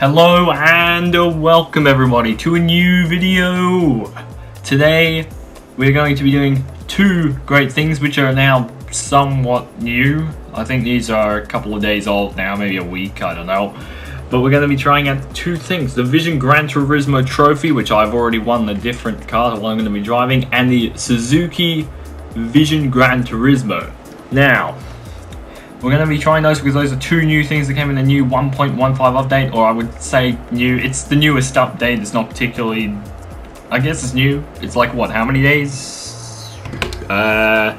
Hello and welcome everybody to a new video. Today we're going to be doing two great things which are now somewhat new. I think these are a couple of days old now, maybe a week, I don't know. But we're going to be trying out two things. The Vision Gran Turismo trophy, which I've already won the different car that I'm going to be driving, and the Suzuki Vision Gran Turismo. Now, we're going to be trying those because those are two new things that came in the new 1.15 update, or I would say new. It's the newest update. It's not particularly, I guess it's new. It's like what, how many days? I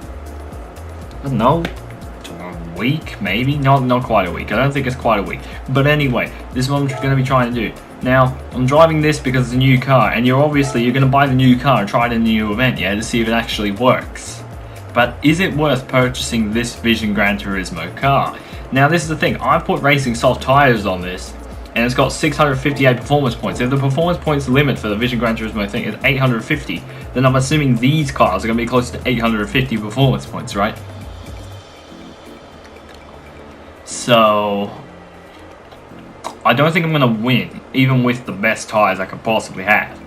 don't know, a week maybe? Not quite a week. I don't think it's quite a week. But anyway, this is what I'm going to be trying to do. Now, I'm driving this because it's a new car, and you're going to buy the new car and try it in the new event, yeah, to see if it actually works. But is it worth purchasing this Vision Gran Turismo car? Now this is the thing, I put racing soft tires on this and it's got 658 performance points. If the performance points limit for the Vision Gran Turismo thing is 850, then I'm assuming these cars are going to be close to 850 performance points, right? So I don't think I'm going to win, even with the best tires I could possibly have.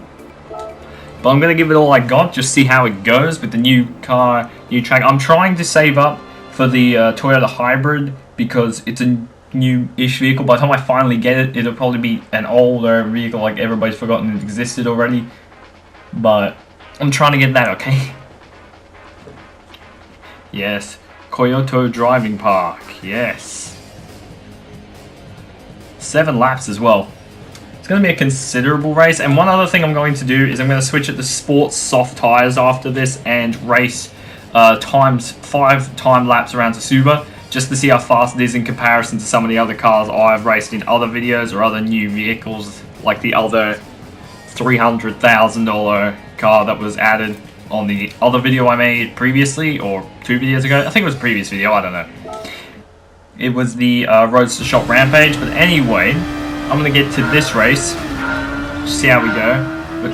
But I'm going to give it all I got, just see how it goes with the new car, new track. I'm trying to save up for the Toyota Hybrid because it's a new-ish vehicle. By the time I finally get it, it'll probably be an older vehicle, like everybody's forgotten it existed already. But I'm trying to get that, okay? Yes, Kyoto Driving Park, yes. 7 laps as well. It's going to be a considerable race, and one other thing I'm going to do is I'm going to switch it to sports soft tires after this and race times 5 time laps around Tsuba, just to see how fast it is in comparison to some of the other cars I've raced in other videos or other new vehicles, like the other $300,000 car that was added on the other video I made previously, or 2 videos ago. I think it was a previous video, I don't know. It was the Roadster Shop Rampage, but anyway, I'm going to get to this race, see how we go. But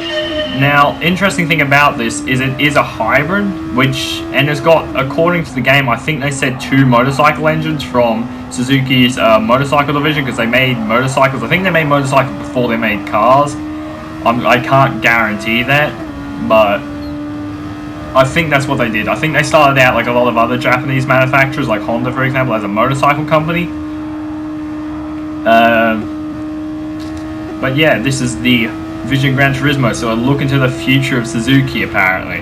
now, interesting thing about this is it is a hybrid, and it's got, according to the game, I think they said 2 motorcycle engines from Suzuki's motorcycle division, because they made motorcycles. I think they made motorcycles before they made cars. I can't guarantee that, but I think that's what they did. I think they started out like a lot of other Japanese manufacturers, like Honda, for example, as a motorcycle company. But yeah, this is the Vision Gran Turismo, so a look into the future of Suzuki, apparently.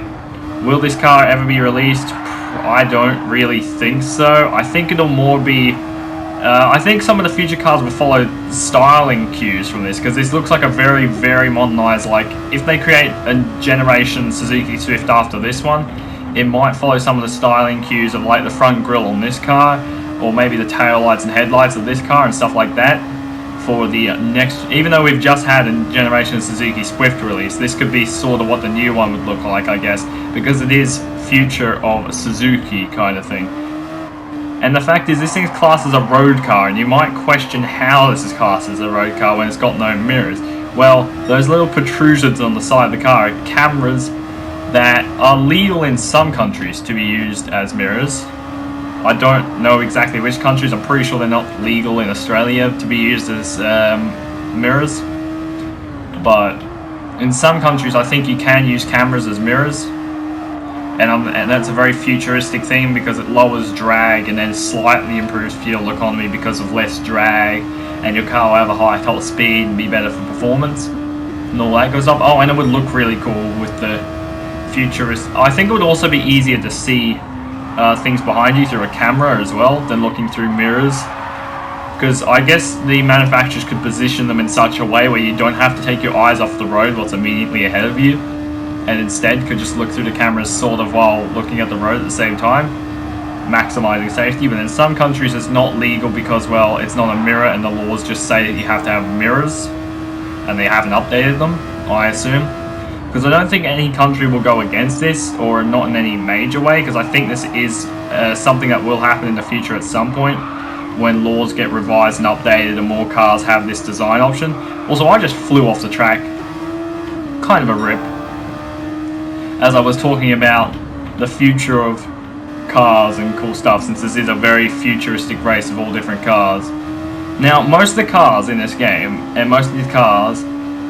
Will this car ever be released? I don't really think so. I think it'll more be... I think some of the future cars will follow styling cues from this, because this looks like a very, very modernized, like, if they create a generation Suzuki Swift after this one, it might follow some of the styling cues of, like, the front grille on this car, or maybe the tail lights and headlights of this car and stuff like that. For the next, even though we've just had a generation Suzuki Swift release, this could be sort of what the new one would look like, I guess, because it is future of Suzuki kind of thing. And the fact is, this thing's classed as a road car, and you might question how this is classed as a road car when it's got no mirrors. Well, those little protrusions on the side of the car are cameras that are legal in some countries to be used as mirrors. I don't know exactly which countries. I'm pretty sure they're not legal in Australia to be used as mirrors. But in some countries, I think you can use cameras as mirrors. And that's a very futuristic thing because it lowers drag and then slightly improves fuel economy because of less drag. And your car will have a higher top speed and be better for performance. And all that goes up. Oh, and it would look really cool with the futurist. I think it would also be easier to see things behind you through a camera as well than looking through mirrors, because I guess the manufacturers could position them in such a way where you don't have to take your eyes off the road what's immediately ahead of you, and instead could just look through the cameras sort of while looking at the road at the same time, maximizing safety. But in some countries it's not legal because, well, it's not a mirror and the laws just say that you have to have mirrors, and they haven't updated them, I assume. Because I don't think any country will go against this, or not in any major way, because I think this is something that will happen in the future at some point, when laws get revised and updated and more cars have this design option. Also, I just flew off the track. Kind of a rip. As I was talking about the future of cars and cool stuff, since this is a very futuristic race of all different cars. Now, most of the cars in this game, and most of these cars,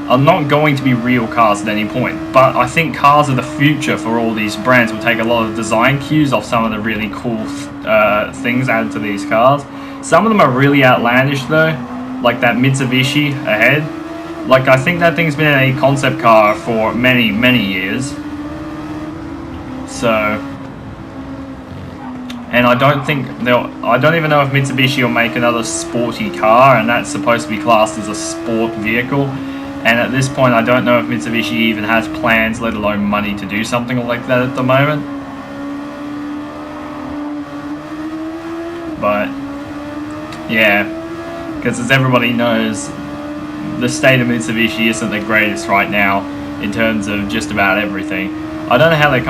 are not going to be real cars at any point. But I think cars of the future for all these brands will take a lot of design cues off some of the really cool things added to these cars. Some of them are really outlandish though, like that Mitsubishi ahead. Like, I think that thing's been a concept car for many, many years. So, and I don't even know if Mitsubishi will make another sporty car, and that's supposed to be classed as a sport vehicle. And at this point, I don't know if Mitsubishi even has plans, let alone money, to do something like that at the moment. But, yeah, because as everybody knows, the state of Mitsubishi isn't the greatest right now in terms of just about everything. I don't know how their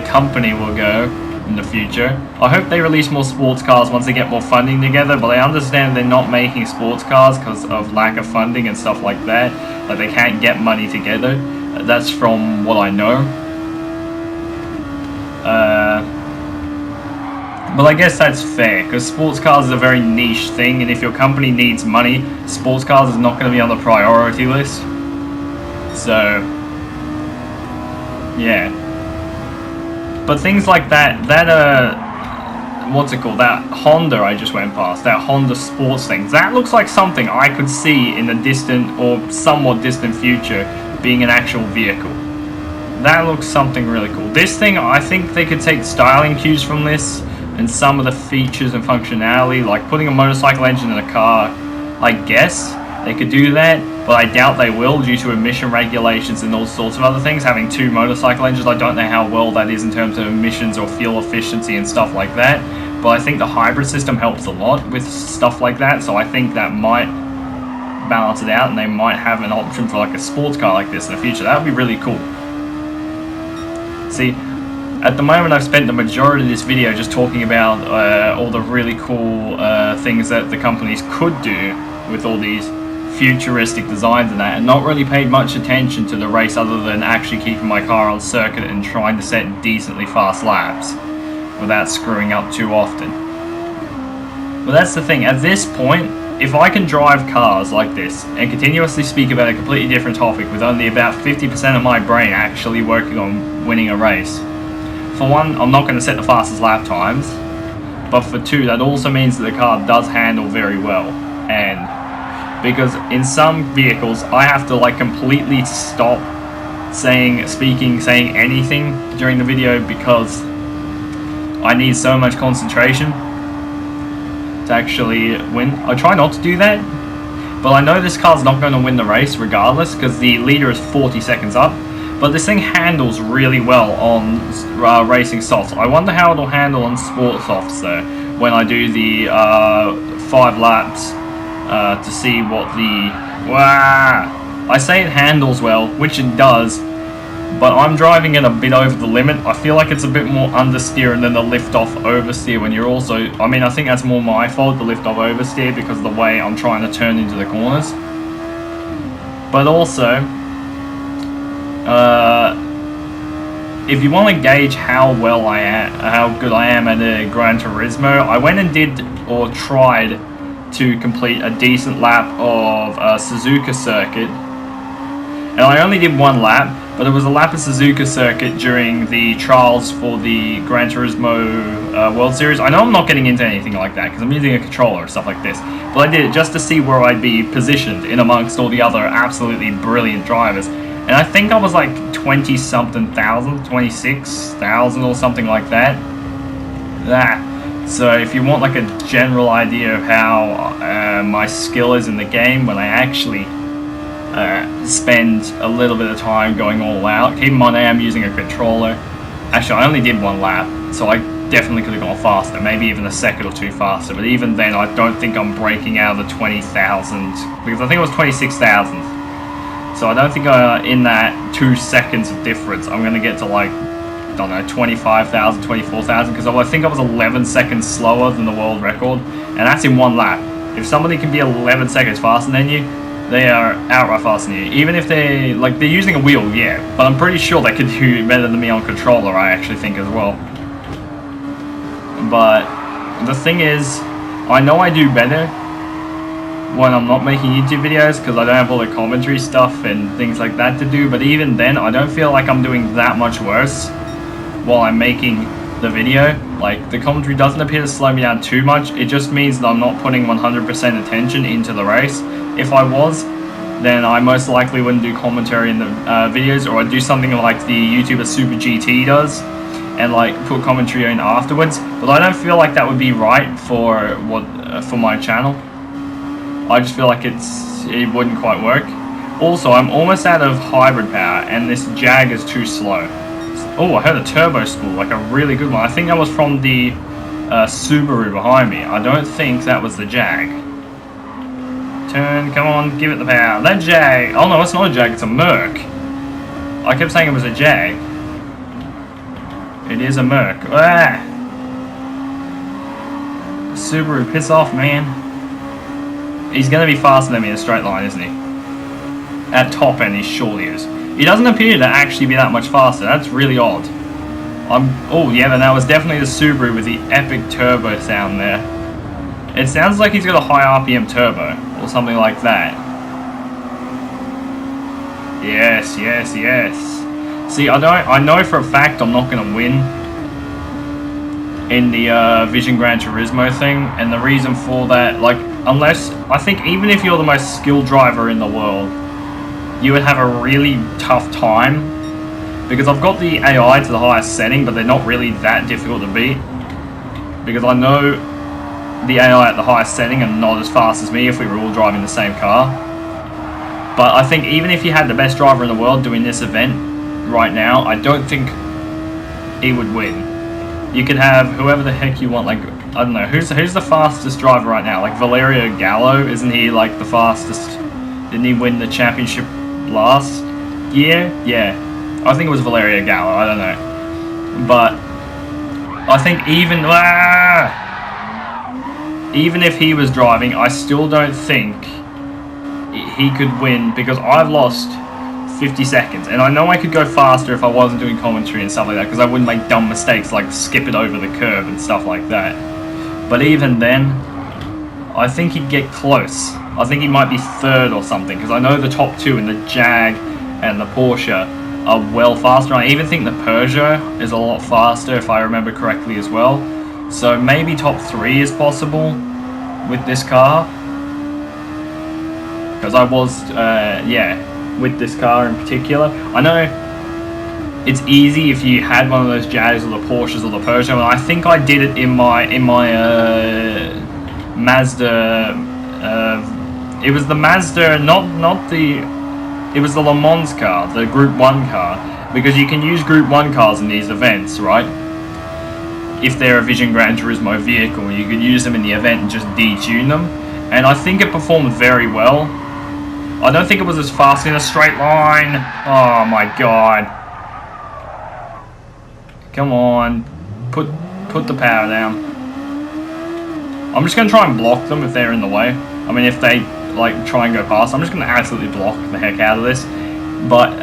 company will go in the future. I hope they release more sports cars once they get more funding together, but I understand they're not making sports cars because of lack of funding and stuff like that. Like, they can't get money together. That's from what I know. But I guess that's fair, because sports cars is a very niche thing, and if your company needs money, sports cars is not going to be on the priority list. So, yeah. But things like that, what's it called, that Honda I just went past, that Honda sports thing, that looks like something I could see in the distant or somewhat distant future being an actual vehicle. That looks something really cool. This thing, I think they could take styling cues from this, and some of the features and functionality, like putting a motorcycle engine in a car. I guess they could do that, but I doubt they will due to emission regulations and all sorts of other things. Having two motorcycle engines, I don't know how well that is in terms of emissions or fuel efficiency and stuff like that, but I think the hybrid system helps a lot with stuff like that, so I think that might balance it out, and they might have an option for like a sports car like this in the future. That would be really cool. See, at the moment I've spent the majority of this video just talking about all the really cool things that the companies could do with all these futuristic designs and that, and not really paid much attention to the race other than actually keeping my car on circuit and trying to set decently fast laps without screwing up too often. But that's the thing, at this point, if I can drive cars like this and continuously speak about a completely different topic with only about 50% of my brain actually working on winning a race, for one, I'm not going to set the fastest lap times, but for two, that also means that the car does handle very well. And because in some vehicles, I have to like completely stop saying anything during the video because I need so much concentration to actually win. I try not to do that, but I know this car's not going to win the race regardless because the leader is 40 seconds up. But this thing handles really well on racing softs. I wonder how it'll handle on sport softs though, when I do the 5 laps to see what the... I say it handles well, which it does, but I'm driving it a bit over the limit. I feel like it's a bit more understeer than the lift-off oversteer when you're also... I mean, I think that's more my fault, the lift-off oversteer, because of the way I'm trying to turn into the corners. But also... if you want to gauge how good I am at a Gran Turismo, I went and tried to complete a decent lap of Suzuki circuit, and I only did 1 lap, but it was a lap of Suzuki circuit during the trials for the Gran Turismo World Series. I know I'm not getting into anything like that because I'm using a controller and stuff like this, but I did it just to see where I'd be positioned in amongst all the other absolutely brilliant drivers. And I think I was like 20-something thousand, 26,000 or something like that. So if you want like a general idea of how my skill is in the game when I actually spend a little bit of time going all out. Keep in mind I am using a controller. Actually, I only did 1 lap, so I definitely could have gone faster, maybe even a second or two faster. But even then, I don't think I'm breaking out of the 20,000, because I think it was 26,000. So I don't think in that 2 seconds of difference, I'm going to get to like, I don't know, 25,000, 24,000, because I think I was 11 seconds slower than the world record, and that's in 1 lap. If somebody can be 11 seconds faster than you, they are outright faster than you. Even if they're using a wheel, yeah, but I'm pretty sure they could do better than me on controller, I actually think as well. But the thing is, I know I do better when I'm not making YouTube videos, because I don't have all the commentary stuff and things like that to do. But even then, I don't feel like I'm doing that much worse while I'm making the video. Like, the commentary doesn't appear to slow me down too much. It just means that I'm not putting 100% attention into the race. If I was, then I most likely wouldn't do commentary in the videos, or I'd do something like the YouTuber Super GT does and like put commentary in afterwards. But I don't feel like that would be right for for my channel. I just feel like it wouldn't quite work. Also, I'm almost out of hybrid power, and this Jag is too slow. Oh, I heard a turbo spool, like a really good one. I think that was from the Subaru behind me. I don't think that was the Jag. Turn, come on, give it the power. That Jag, oh no, it's not a Jag, it's a Merc. I kept saying it was a Jag. It is a Merc. Ah! Subaru, piss off, man. He's going to be faster than me in a straight line, isn't he? At top end, he surely is. He doesn't appear to actually be that much faster. That's really odd. Oh, yeah, then that was definitely the Subaru with the epic turbo sound there. It sounds like he's got a high RPM turbo, or something like that. Yes, yes, yes. See, I know for a fact I'm not going to win in the Vision Gran Turismo thing, and the reason for that, like, unless, I think even if you're the most skilled driver in the world, you would have a really tough time, because I've got the AI to the highest setting, but they're not really that difficult to beat, because I know the AI at the highest setting are not as fast as me if we were all driving the same car. But I think even if you had the best driver in the world doing this event right now, I don't think he would win. You could have whoever the heck you want, like, I don't know, who's the fastest driver right now? Like Valerio Gallo, isn't he like the fastest? Didn't he win the championship last year? Yeah, I think it was Valerio Gallo, I don't know. But I think even if he was driving, I still don't think he could win, because I've lost 50 seconds, and I know I could go faster if I wasn't doing commentary and stuff like that, because I wouldn't make dumb mistakes like skip it over the curb and stuff like that. But even then, I think he'd get close. I think he might be third or something, because I know the top two in the Jag and the Porsche are well faster. I even think the Peugeot is a lot faster, if I remember correctly as well. So maybe top 3 is possible with this car. Because I was, yeah, with this car in particular. I know it's easy if you had one of those Jags or the Porsches or the Peugeot, and I think I did it in my Mazda. It was the Mazda, it was the Le Mans car, the Group 1 car, because you can use Group 1 cars in these events, right? If they're a Vision Gran Turismo vehicle, you could use them in the event and just detune them, and I think it performed very well. I don't think it was as fast in a straight line. Oh my god. Come on. Put the power down. I'm just going to try and block them if they're in the way. I mean, if they like try and go past, I'm just going to absolutely block the heck out of this. But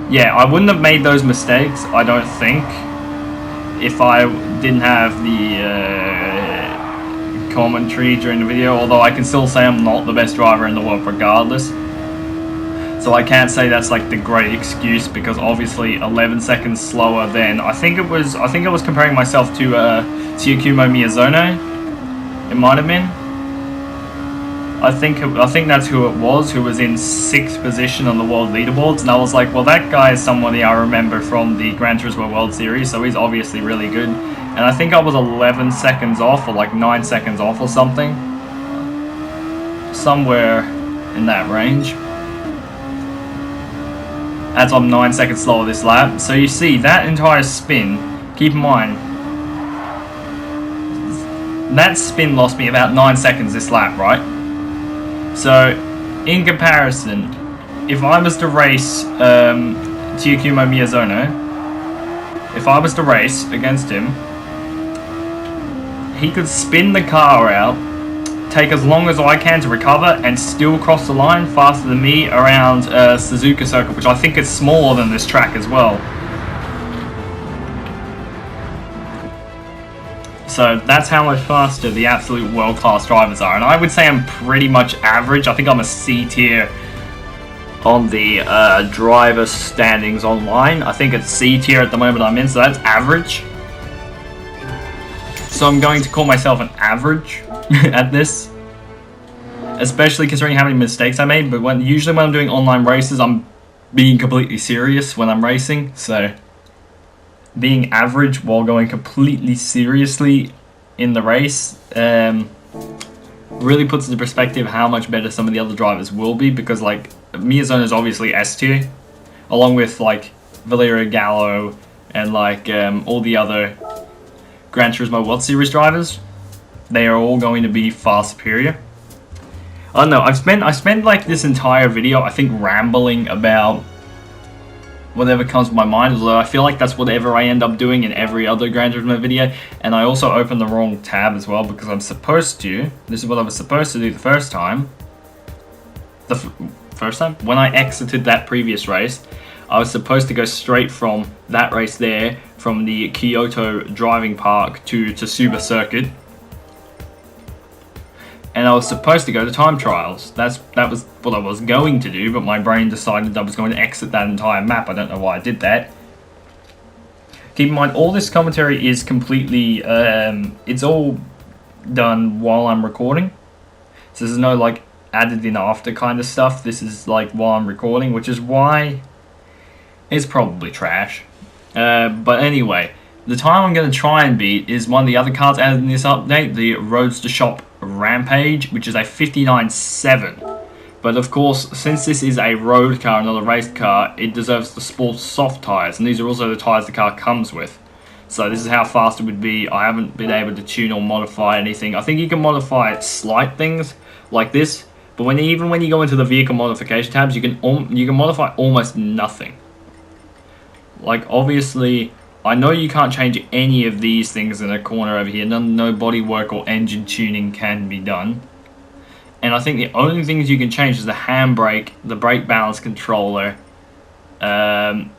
yeah, I wouldn't have made those mistakes, I don't think, if I didn't have the commentary during the video, although I can still say I'm not the best driver in the world regardless. So I can't say that's like the great excuse, because obviously 11 seconds slower than I think I was comparing myself to Takuma Miyazono. It might have been. I think that's who it was, who was in 6th position on the world leaderboards, and I was like, well, that guy is somebody I remember from the Gran Turismo World Series, so he's obviously really good. And I think I was 11 seconds off, or like 9 seconds off or something. Somewhere in that range. As I'm 9 seconds slower this lap. So you see, that entire spin, keep in mind, that spin lost me about 9 seconds this lap, right? So, in comparison, if I was to race Takuma Miyazono, if I was to race against him, he could spin the car out, take as long as I can to recover, and still cross the line faster than me around Suzuka Circuit, which I think is smaller than this track as well. So that's how much faster the absolute world-class drivers are. And I would say I'm pretty much average. I think I'm a C tier on the driver standings online. I think it's C tier at the moment I'm in, so that's average. So I'm going to call myself an average at this. Especially considering how many mistakes I made. But usually when I'm doing online races, I'm being completely serious when I'm racing. So being average while going completely seriously in the race really puts into perspective how much better some of the other drivers will be. Because like Miyazone is obviously S tier, along with like Valerio Gallo and like all the other Gran Turismo World Series drivers. They are all going to be far superior. I don't know, I spent like this entire video, I think, rambling about whatever comes to my mind, although I feel like that's whatever I end up doing in every other Gran Turismo video. And I also opened the wrong tab as well, because I'm supposed to, this is what I was supposed to do the first time. When I exited that previous race, I was supposed to go straight from that race there, from the Kyoto driving park to Tsuba Circuit. And I was supposed to go to time trials. That was what I was going to do, but my brain decided I was going to exit that entire map. I don't know why I did that. Keep in mind, all this commentary is completely, it's all done while I'm recording. So there's no like added in after kind of stuff. This is like while I'm recording, which is why it's probably trash. But anyway, the time I'm going to try and beat is one of the other cars added in this update, the Roadster Shop Rampage, which is a 59.7. But of course, since this is a road car, not a race car, it deserves the sports soft tyres, and these are also the tyres the car comes with. So this is how fast it would be. I haven't been able to tune or modify anything. I think you can modify slight things like this, but even when you go into the vehicle modification tabs, you can modify almost nothing. Like obviously, I know you can't change any of these things in the corner over here. No bodywork or engine tuning can be done. And I think the only things you can change is the handbrake, the brake balance controller. Apparently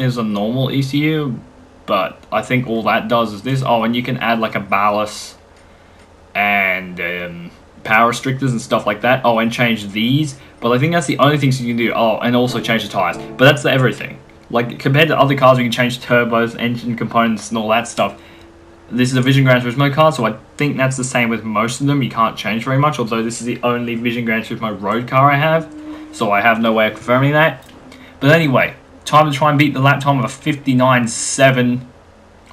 there's a normal ECU, but I think all that does is this. Oh, and you can add like a ballast and power restrictors and stuff like that. Oh, and change these. But I think that's the only things you can do. Oh, and also change the tires. But that's everything. Like, compared to other cars, we can change turbos, engine components, and all that stuff. This is a Vision Gran Turismo car, so I think that's the same with most of them. You can't change very much, although this is the only Vision Gran Turismo road car I have, so I have no way of confirming that. But anyway, time to try and beat the lap time of a 59.7.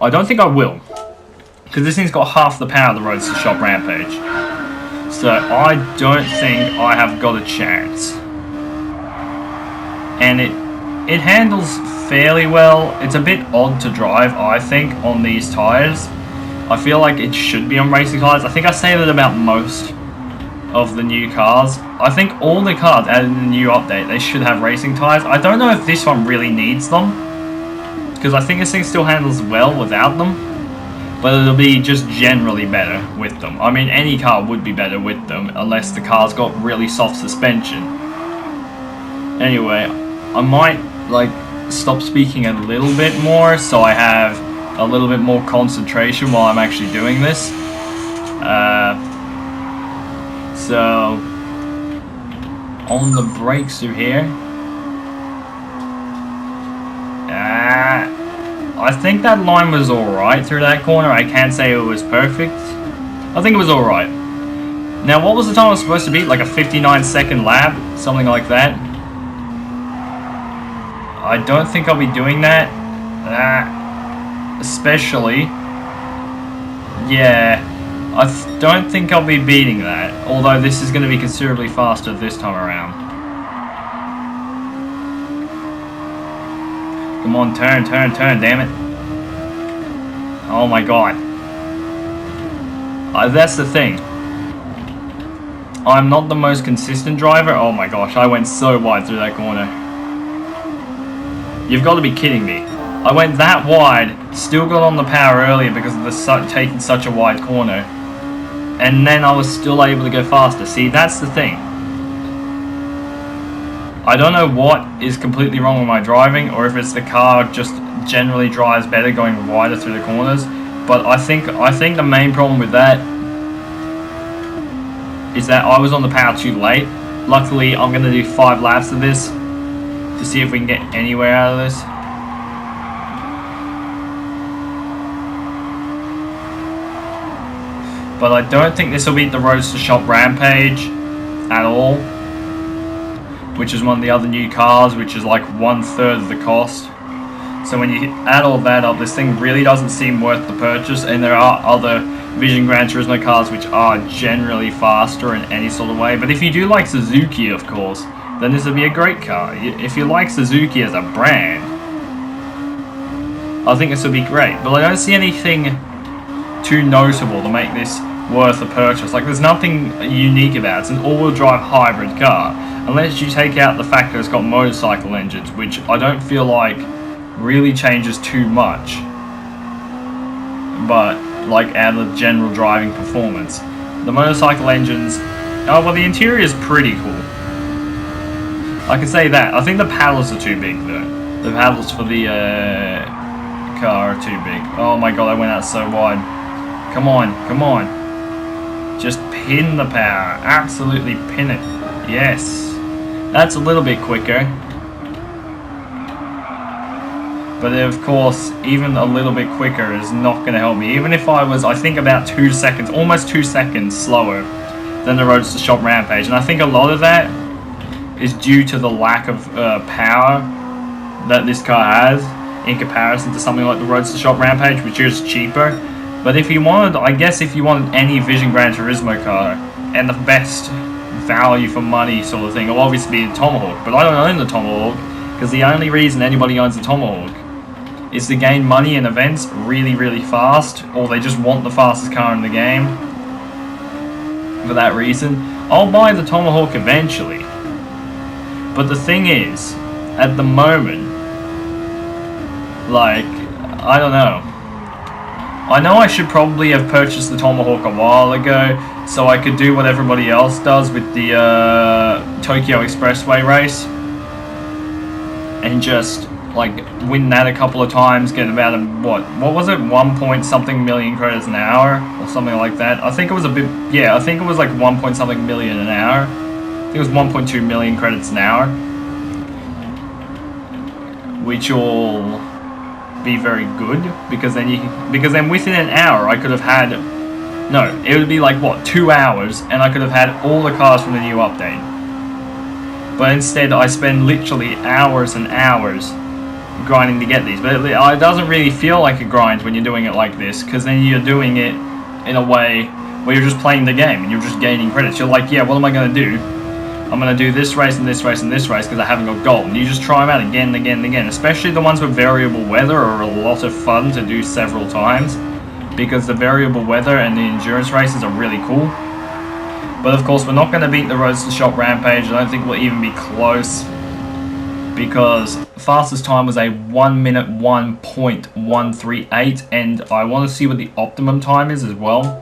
I don't think I will, because this thing's got half the power of the Roadster Shop Rampage. So I don't think I have got a chance. And it handles fairly well. It's a bit odd to drive, I think, on these tyres. I feel like it should be on racing tyres. I think I say that about most of the new cars. I think all the cars added in the new update, they should have racing tyres. I don't know if this one really needs them, because I think this thing still handles well without them. But it'll be just generally better with them. I mean, any car would be better with them, unless the car's got really soft suspension. Anyway, I might like stop speaking a little bit more so I have a little bit more concentration while I'm actually doing this. So on the brakes through here, I think that line was alright through that corner. I can't say it was perfect. I think it was alright. Now, what was the time I was supposed to beat? Like a 59-second lap? Something like that. I don't think I'll be doing that. Especially. Yeah. I don't think I'll be beating that. Although this is going to be considerably faster this time around. Come on, turn, damn it. Oh my god. That's the thing. I'm not the most consistent driver. Oh my gosh, I went so wide through that corner. You've got to be kidding me. I went that wide, still got on the power earlier because of the taking such a wide corner. And then I was still able to go faster. See, that's the thing. I don't know what is completely wrong with my driving, or if it's the car just generally drives better going wider through the corners. But I think the main problem with that is that I was on the power too late. Luckily, I'm going to do 5 laps of this to see if we can get anywhere out of this. But I don't think this will beat the Roadster Shop Rampage at all, which is one of the other new cars, which is like 1/3 of the cost. So when you add all that up, this thing really doesn't seem worth the purchase, and there are other Vision Gran Turismo cars which are generally faster in any sort of way. But if you do like Suzuki, of course, then this would be a great car. If you like Suzuki as a brand, I think this would be great. But I don't see anything too notable to make this worth a purchase. Like, there's nothing unique about it. It's an all-wheel drive hybrid car, unless you take out the fact that it's got motorcycle engines, which I don't feel like really changes too much, but like out of general driving performance. The motorcycle engines, oh well, the interior is pretty cool, I can say that. I think the paddles are too big though. The paddles for the car are too big. Oh my god, I went out so wide. Come on, come on. Just pin the power. Absolutely pin it. Yes. That's a little bit quicker. But of course, even a little bit quicker is not going to help me. Even if I was, I think, about 2 seconds, almost 2 seconds slower than the Roadster Shop Rampage. And I think a lot of that is due to the lack of power that this car has in comparison to something like the Roadster Shop Rampage, which is cheaper. But if you wanted, I guess if you wanted any Vision Gran Turismo car and the best value for money sort of thing, it'll obviously be the Tomahawk. But I don't own the Tomahawk, because the only reason anybody owns the Tomahawk is to gain money in events really, really fast, or they just want the fastest car in the game. For that reason, I'll buy the Tomahawk eventually. But the thing is, at the moment, like, I don't know. I know I should probably have purchased the Tomahawk a while ago, so I could do what everybody else does with the Tokyo Expressway race, and just like win that a couple of times, get about what was it, 1 point something million credits an hour or something like that. I think it was a bit, yeah, I think it was like 1 point something million an hour. I think it was 1.2 million credits an hour, which will be very good, because then within an hour I could have had, no, it would be like what, 2 hours, and I could have had all the cars from the new update. But instead I spend literally hours and hours grinding to get these. But it doesn't really feel like a grind when you're doing it like this, because then you're doing it in a way where you're just playing the game and you're just gaining credits. You're like, yeah, what am I going to do? I'm going to do this race and this race and this race because I haven't got gold. And you just try them out again and again and again. Especially the ones with variable weather are a lot of fun to do several times, because the variable weather and the endurance races are really cool. But of course, we're not going to beat the Roadster Shop Rampage. I don't think we'll even be close, because fastest time was a 1 minute 1.138, and I want to see what the optimum time is as well.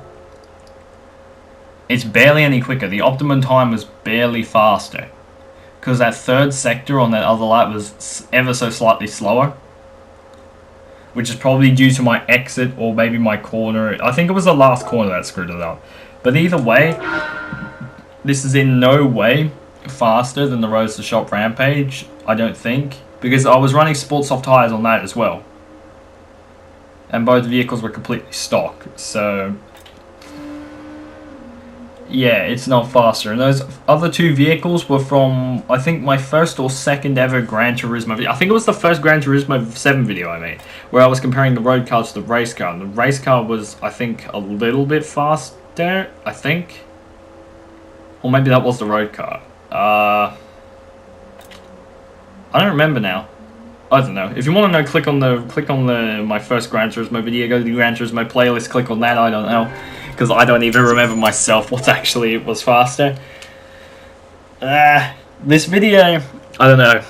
It's barely any quicker. The optimum time was barely faster, because that third sector on that other lap was ever so slightly slower, which is probably due to my exit or maybe my corner. I think it was the last corner that screwed it up. But either way, this is in no way faster than the Roadster Shop Rampage, I don't think, because I was running sport soft tires on that as well, and both vehicles were completely stock. So yeah, it's not faster. And those other two vehicles were from, I think, my first or second ever Gran Turismo video. I think it was the first Gran Turismo 7 video I made, where I was comparing the road car to the race car. And the race car was, I think, a little bit faster, I think. Or maybe that was the road car. I don't remember now. I don't know. If you want to know, click on my first Gran Turismo video. Go to the Gran Turismo playlist. Click on that. I don't know, because I don't even remember myself what actually was faster. This video, I don't know.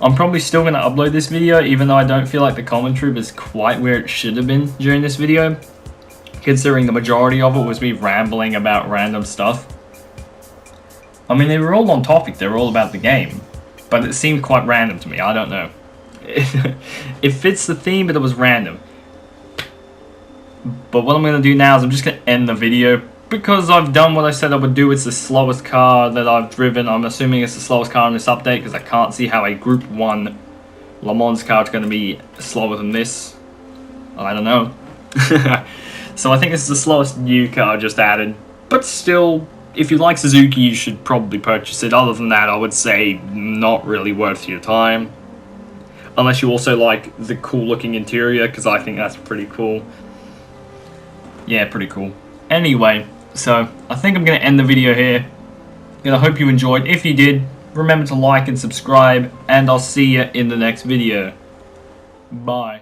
I'm probably still going to upload this video, even though I don't feel like the commentary was quite where it should have been during this video, considering the majority of it was me rambling about random stuff. I mean, they were all on topic, they were all about the game. but it seemed quite random to me. I don't know. It fits the theme, but it was random. But what I'm going to do now is I'm just going to end the video, because I've done what I said I would do. It's the slowest car that I've driven. I'm assuming it's the slowest car in this update, because I can't see how a Group 1 Le Mans car is going to be slower than this. I don't know. So I think this is the slowest new car just added. But still, if you like Suzuki, you should probably purchase it. Other than that, I would say not really worth your time. Unless you also like the cool looking interior, because I think that's pretty cool. Yeah, pretty cool. Anyway, so I think I'm going to end the video here. And I hope you enjoyed. If you did, remember to like and subscribe, and I'll see you in the next video. Bye.